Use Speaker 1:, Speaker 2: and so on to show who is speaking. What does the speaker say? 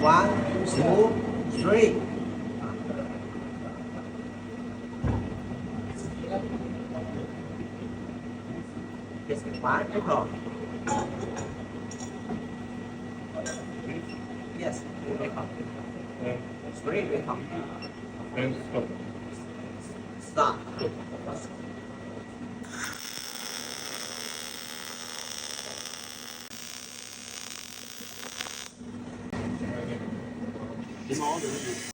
Speaker 1: One, two, three. Yes, one, two. Yes, wake up. Three, wake up.
Speaker 2: And stop.
Speaker 1: Stop.